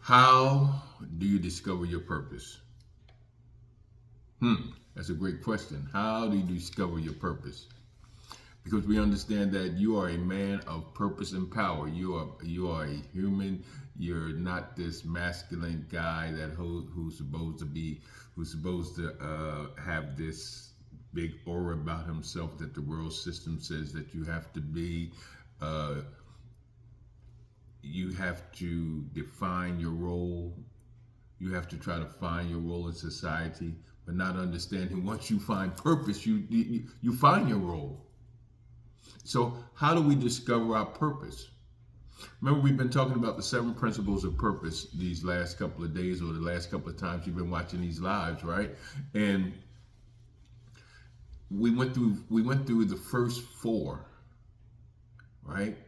How do you discover your purpose? That's a great question. How do you discover your purpose? Because we understand that you are a man of purpose and power. You are a human. You're not this masculine guy who's supposed to be have this big aura about himself that the world system says that you have to be. Uh, you have to define your role. You have to try to find your role in society, but not understanding once you find purpose, you find your role. So how do we discover our purpose? Remember, we've been talking about the 7 principles of purpose these last couple of days, or the last couple of times you've been watching these lives, right? And we went through the first 4, right?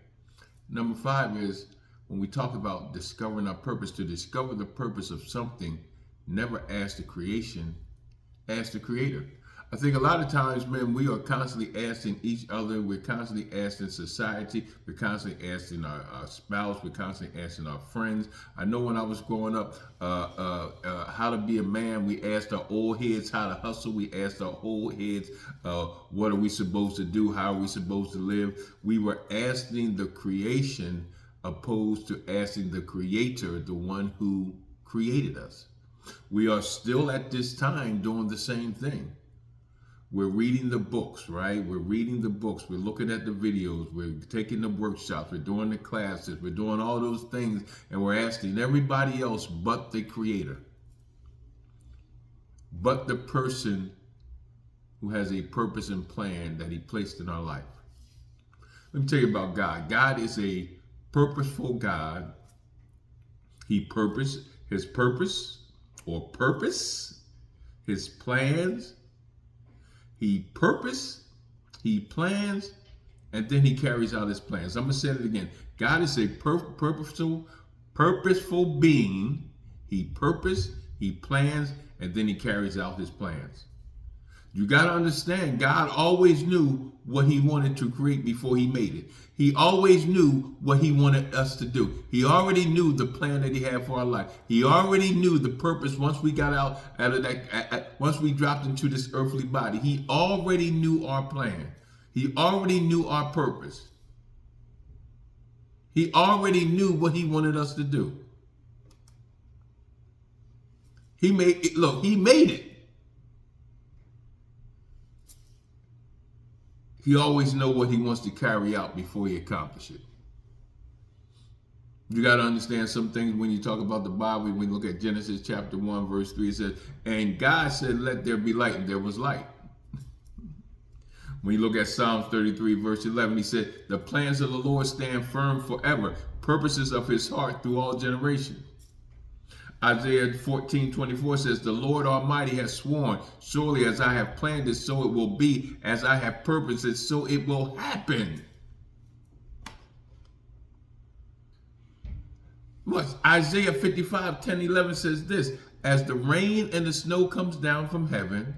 Number 5 is when we talk about discovering our purpose. To discover the purpose of something, never ask the creation, ask the creator. I think a lot of times, man, we are constantly asking each other. We're constantly asking society. We're constantly asking our spouse. We're constantly asking our friends. I know when I was growing up, how to be a man, we asked our old heads how to hustle. We asked our old heads, what are we supposed to do? How are we supposed to live? We were asking the creation opposed to asking the creator, the one who created us. We are still at this time doing the same thing. We're reading the books, right? We're reading the books. We're looking at the videos. We're taking the workshops. We're doing the classes. We're doing all those things. And we're asking everybody else but the creator, but the person who has a purpose and plan that he placed in our life. Let me tell you about God. God is a purposeful God. His purpose, his plans, he plans, and then he carries out his plans. I'm going to say it again. God is a purposeful being. He plans, and then he carries out his plans. You got to understand, God always knew what he wanted to create before he made it. He always knew what he wanted us to do. He already knew the plan that he had for our life. He already knew the purpose once we got out of that, once we dropped into this earthly body. He already knew our plan. He already knew our purpose. He already knew what he wanted us to do. He made it. Look, he made it. He always knows what he wants to carry out before he accomplishes it. You got to understand some things when you talk about the Bible. When you look at Genesis chapter 1, verse 3, it says, and God said, let there be light, and there was light. When you look at Psalms 33, verse 11, he said, the plans of the Lord stand firm forever, purposes of his heart through all generations. Isaiah 14:24 says, the Lord Almighty has sworn, surely as I have planned it, so it will be. As I have purposed it, so it will happen. What? Isaiah 55:10-11 says this, as the rain and the snow comes down from heaven,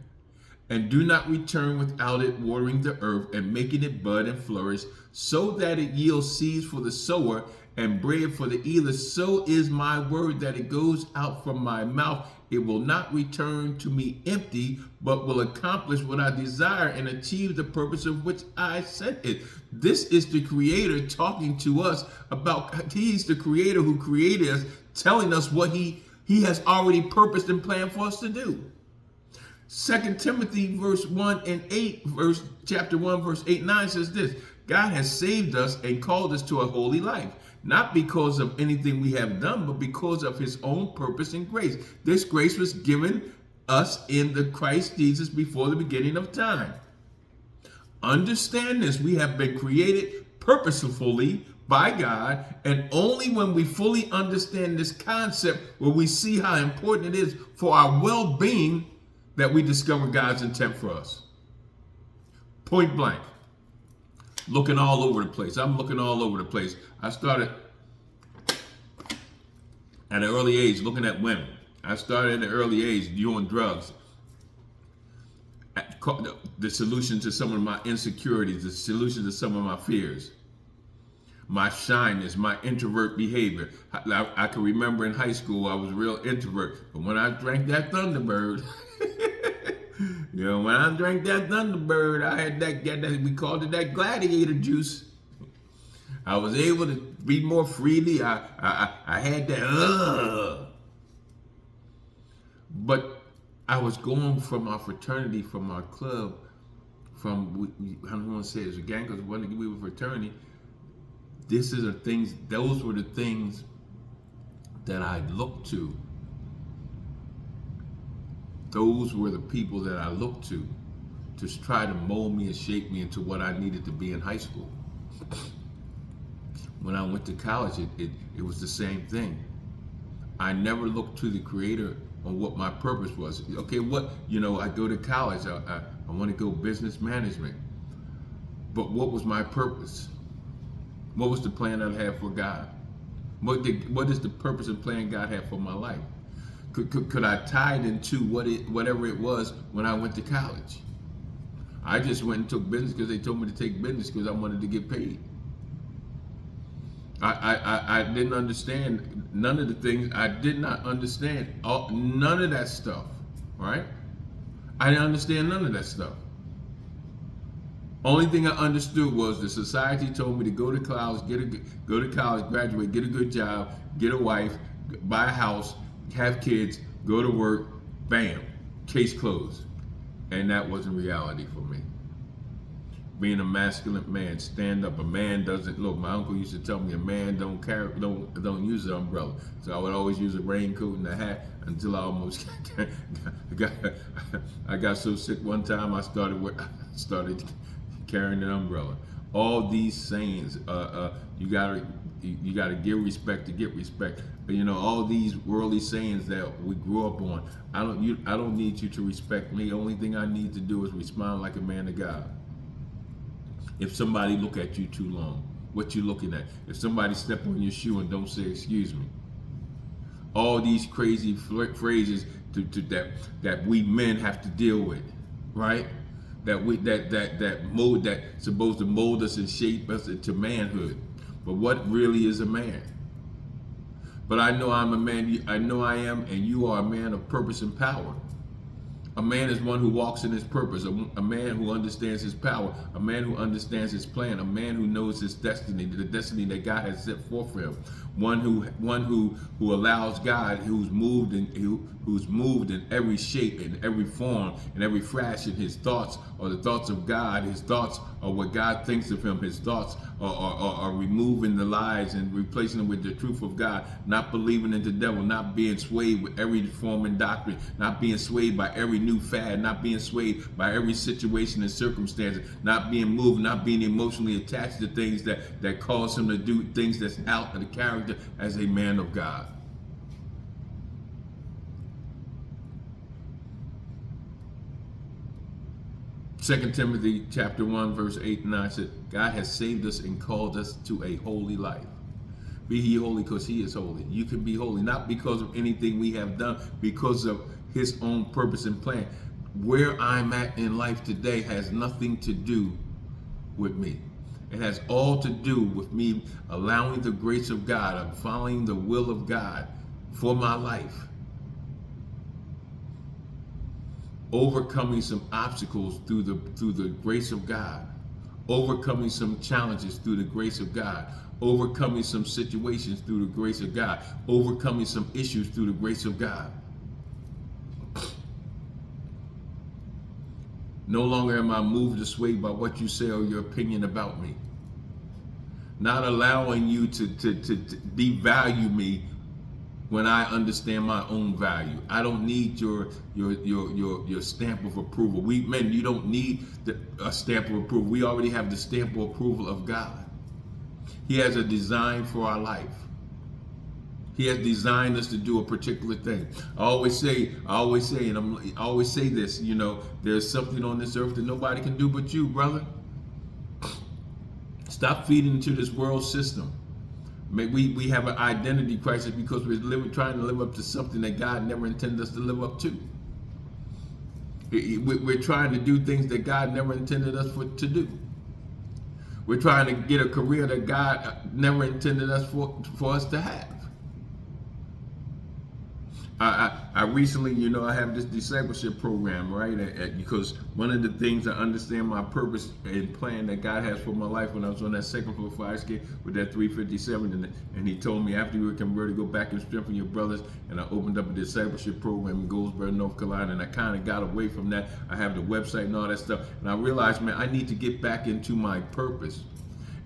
and do not return without it watering the earth and making it bud and flourish, so that it yields seeds for the sower and bread for the eater, so is my word that it goes out from my mouth. It will not return to me empty, but will accomplish what I desire and achieve the purpose of which I sent it. This is the creator talking to us about, he's the creator who created us, telling us what he has already purposed and planned for us to do. 2 Timothy chapter 1, verse 8-9 says this, God has saved us and called us to a holy life, not because of anything we have done, but because of his own purpose and grace. This grace was given us in the Christ Jesus before the beginning of time. Understand this, we have been created purposefully by God, and only when we fully understand this concept will we see how important it is for our well-being that we discover God's intent for us. Point blank. Looking all over the place. I'm looking all over the place. I started at an early age looking at women. I started at an early age doing drugs. The solution to some of my insecurities, the solution to some of my fears. my shyness, my introvert behavior. I can remember in high school I was a real introvert, but when I drank that Thunderbird, when I drank that Thunderbird, I had that we called it that gladiator juice. I was able to be more freely. I had that. But I was going from our fraternity, from our club, I don't want to say it's a gang because we were fraternity. Those were the things that I looked to. Those were the people that I looked to try to mold me and shape me into what I needed to be in high school. When I went to college, it was the same thing. I never looked to the Creator on what my purpose was. Okay, I go to college, I want to go business management. But what was my purpose? What was the plan that I had for God? What is the purpose and plan God had for my life? Could I tie it into whatever it was when I went to college? I just went and took business because they told me to take business because I wanted to get paid. I didn't understand none of the things. I did not understand none of that stuff, right? I didn't understand none of that stuff. Only thing I understood was the society told me to go to college, graduate, get a good job, get a wife, buy a house, have kids, go to work, bam, case closed. And that wasn't reality for me. Being a masculine man, stand up. A man doesn't look. My uncle used to tell me a man don't use an umbrella. So I would always use a raincoat and a hat until I almost I got so sick one time I started carrying an umbrella. All these sayings, you gotta give respect to get respect. All these worldly sayings that we grew up on. I don't need you to respect me. The only thing I need to do is respond like a man of God. If somebody look at you too long, what you looking at? If somebody step on your shoe and don't say excuse me. All these crazy phrases that we men have to deal with, right? That supposed to mold us and shape us into manhood. But what really is a man? But I know I'm a man. I know I am, and you are a man of purpose and power. A man is one who walks in his purpose, a man who understands his power, a man who understands his plan, a man who knows his destiny, the destiny that God has set forth for him. One who allows God, who's moved in every shape, in every form, in every fashion. His thoughts are the thoughts of God. His thoughts are what God thinks of him. His thoughts are removing the lies and replacing them with the truth of God. Not believing in the devil, not being swayed with every form and doctrine, not being swayed by every new fad, not being swayed by every situation and circumstance, not being moved, not being emotionally attached to things that cause him to do things that's out of the character as a man of God. Second Timothy chapter 1, verse 8 and 9 said, God has saved us and called us to a holy life. Be ye holy because he is holy. You can be holy, not because of anything we have done, because of his own purpose and plan. Where I'm at in life today has nothing to do with me. It has all to do with me allowing the grace of God. I'm following the will of God for my life. Overcoming some obstacles through the grace of God. Overcoming some challenges through the grace of God. Overcoming some situations through the grace of God. Overcoming some issues through the grace of God. No longer am I moved or swayed by what you say or your opinion about me. Not allowing you to devalue me when I understand my own value. I don't need your stamp of approval. We men, you don't need a stamp of approval. We already have the stamp of approval of God. He has a design for our life. He has designed us to do a particular thing. I always say this, there's something on this earth that nobody can do but you, brother. Stop feeding into this world system. We have an identity crisis because we're trying to live up to something that God never intended us to live up to. We're trying to do things that God never intended us to do. We're trying to get a career that God never intended us for us to have. I recently, I have this discipleship program, right? Because one of the things I understand my purpose and plan that God has for my life when I was on that second floor fire escape with that 357, and He told me after you were converted, go back and strengthen your brothers. And I opened up a discipleship program in Goldsboro, North Carolina, and I kind of got away from that. I have the website and all that stuff, and I realized, man, I need to get back into my purpose.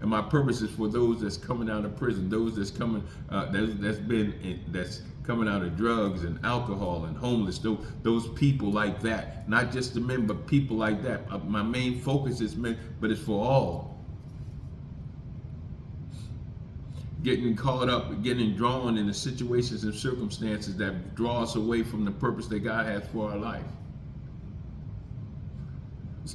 And my purpose is for those that's coming out of prison, those that's coming, that's coming out of drugs and alcohol and homeless, those people like that. Not just the men, but people like that. My main focus is men, but it's for all. Getting caught up, getting drawn into situations and circumstances that draw us away from the purpose that God has for our life.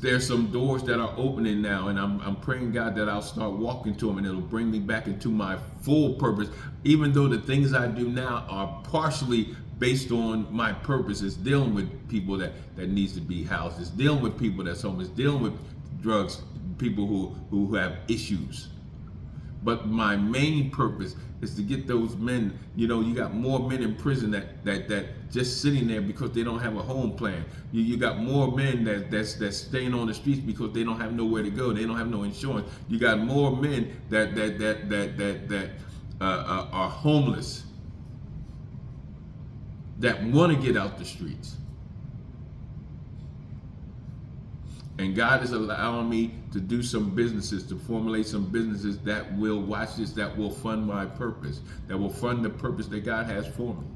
There's some doors that are opening now, and I'm praying, God, that I'll start walking to them, and it'll bring me back into my full purpose, even though the things I do now are partially based on my purpose. It's dealing with people that needs to be housed. It's dealing with people that's homeless, dealing with drugs, people who have issues. But my main purpose is to get those men. You got more men in prison that just sitting there because they don't have a home plan. You got more men that's staying on the streets because they don't have nowhere to go. They don't have no insurance. You got more men that are homeless, that want to get out the streets. And God is allowing me to do some businesses, to formulate some businesses that will, watch this, that will fund my purpose, that will fund the purpose that God has for me.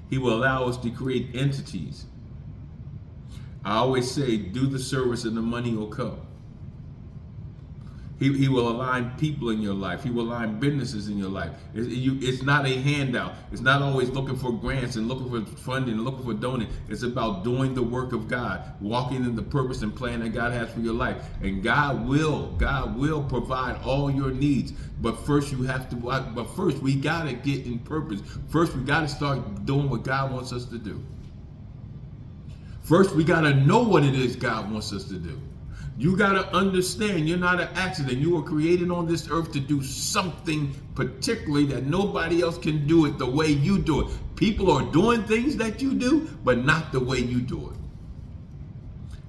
He will allow us to create entities. I always say, do the service and the money will come. He will align people in your life. He will align businesses in your life. It's not a handout. It's not always looking for grants and looking for funding and looking for donating. It's about doing the work of God, walking in the purpose and plan that God has for your life. And God will provide all your needs. But first we got to get in purpose. First we got to start doing what God wants us to do. First we got to know what it is God wants us to do. You got to understand you're not an accident. You were created on this earth to do something particularly that nobody else can do it the way you do it. People are doing things that you do, but not the way you do it.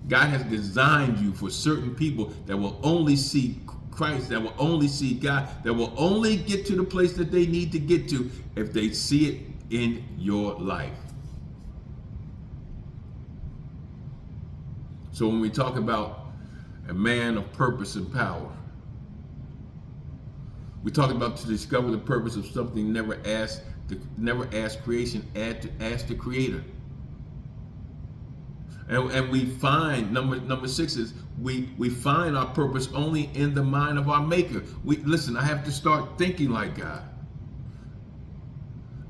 God has designed you for certain people that will only see Christ, that will only see God, that will only get to the place that they need to get to if they see it in your life. So when we talk about a man of purpose and power, we talk about to discover the purpose of something, never ask creation, ask the Creator. And we find number 6 is we find our purpose only in the mind of our Maker. Listen, I have to start thinking like God.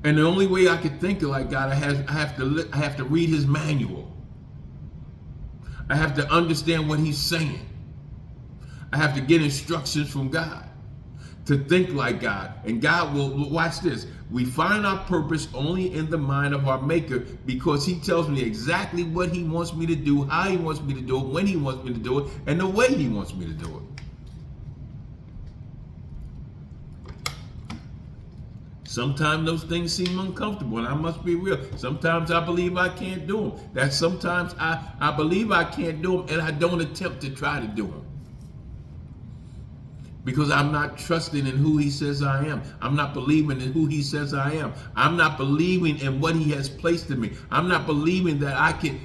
And the only way I can think like God, I have to read His manual. I have to understand what He's saying. I have to get instructions from God to think like God. And God will, watch this, we find our purpose only in the mind of our Maker, because He tells me exactly what He wants me to do, how He wants me to do it, when He wants me to do it, and the way He wants me to do it. Sometimes those things seem uncomfortable, and I must be real. Sometimes I believe I can't do them. That sometimes I believe I can't do them, and I don't attempt to try to do them. Because I'm not trusting in who He says I am. I'm not believing in who He says I am. I'm not believing in what He has placed in me. I'm not believing that I can,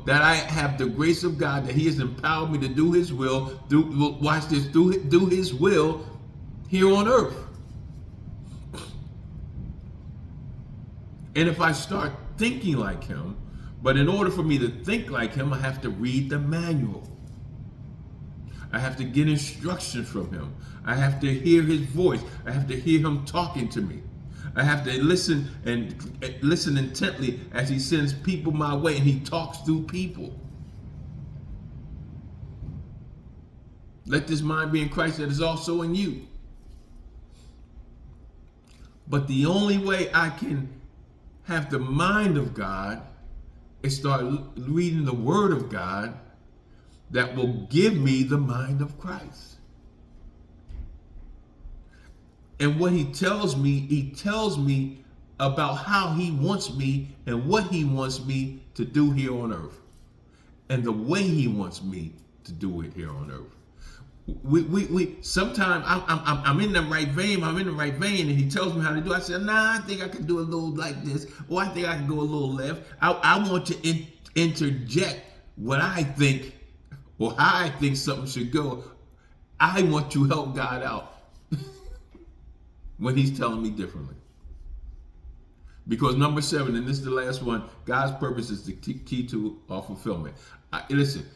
that I have the grace of God, that He has empowered me to do His will, do His will here on earth. And if I start thinking like Him, but in order for me to think like Him, I have to read the manual. I have to get instructions from Him. I have to hear His voice. I have to hear Him talking to me. I have to listen intently as He sends people my way, and He talks through people. Let this mind be in Christ that is also in you. But the only way I can have the mind of God is start reading the Word of God that will give me the mind of Christ. And what he tells me about how he wants me and what he wants me to do here on earth. And the way he wants me to do it here on earth. We sometimes I'm in the right vein, and he tells me how to do it. I said, nah, I think I can do a little like this, or I think I can go a little left. I want to interject what I think, or how I think something should go. I want to help God out when he's telling me differently. Because number 7, and this is the last one, God's purpose is the key to our fulfillment. Listen,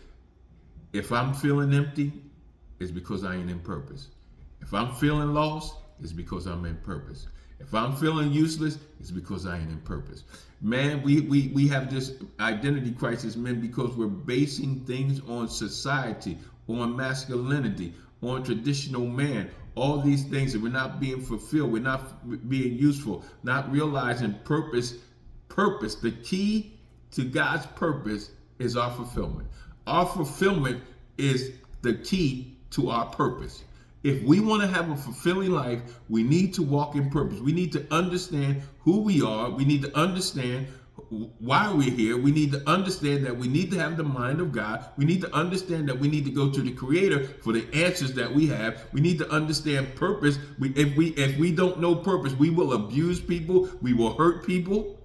if I'm feeling empty, it's because I ain't in purpose. If I'm feeling lost, it's because I'm in purpose. If I'm feeling useless, it's because I ain't in purpose. Man, we have this identity crisis, men, because we're basing things on society, on masculinity, on traditional man. All these things that we're not being fulfilled, we're not being useful, not realizing purpose. The key to God's purpose is our fulfillment. Our fulfillment is the key to our purpose. If we want to have a fulfilling life, we need to walk in purpose. We need to understand who we are. We need to understand why we're here. We need to understand that we need to have the mind of God. We need to understand that we need to go to the Creator for the answers that we have. We need to understand purpose. If we don't know purpose, we will abuse people. We will hurt people.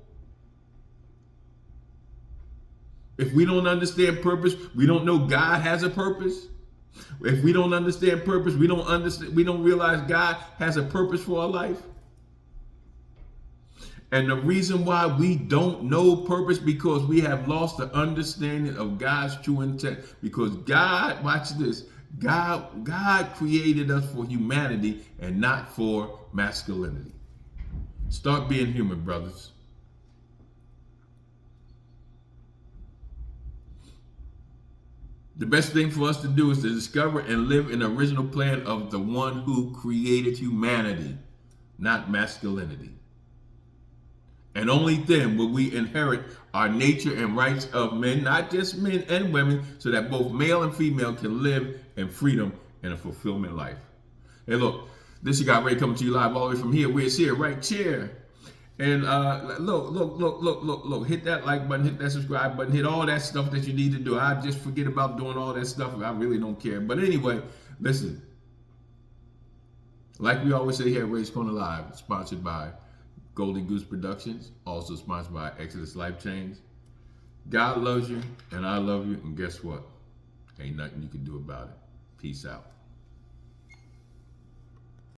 If we don't understand purpose, we don't know God has a purpose. If we don't understand purpose, we don't realize God has a purpose for our life. And the reason why we don't know purpose, because we have lost the understanding of God's true intent. Because God, watch this, God created us for humanity and not for masculinity. Start being human, brothers. The best thing for us to do is to discover and live in the original plan of the one who created humanity, not masculinity. And only then will we inherit our nature and rights of men, not just men and women, so that both male and female can live in freedom and a fulfillment life. Hey, look, this is God Ray coming to you live all the way from here. We're here, right chair. And look, hit that like button, hit that subscribe button, hit all that stuff that you need to do. I just forget about doing all that stuff. I really don't care. But anyway, listen, like we always say here at Ray's Corner Live, sponsored by Golden Goose Productions, also sponsored by Exodus Life Change. God loves you, and I love you, and guess what? Ain't nothing you can do about it. Peace out.